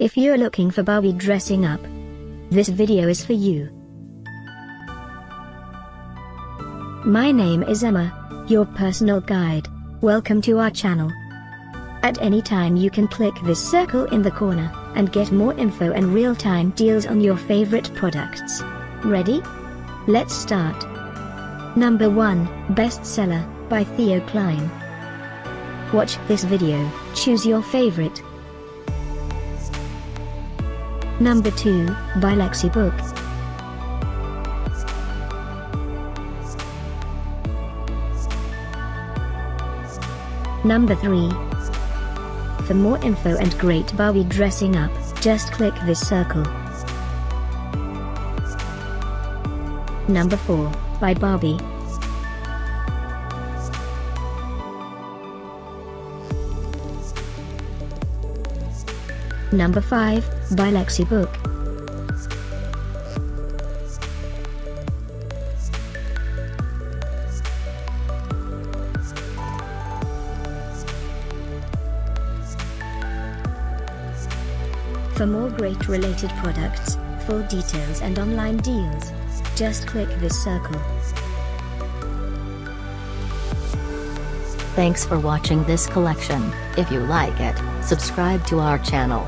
If you're looking for Barbie dressing up, this video is for you. My name is Emma, your personal guide. Welcome to our channel. At any time you can click this circle in the corner, and get more info and real-time deals on your favorite products. Ready? Let's start. Number 1, Bestseller, by Theo Klein. Watch this video, choose your favorite. Number 2, by Lexibook. Number 3. For more info and great Barbie dressing up, just click this circle. Number 4, by Barbie. Number 5, by Lexibook. For more great related products, full details and online deals, just click this circle. Thanks for watching this collection. If you like it, subscribe to our channel.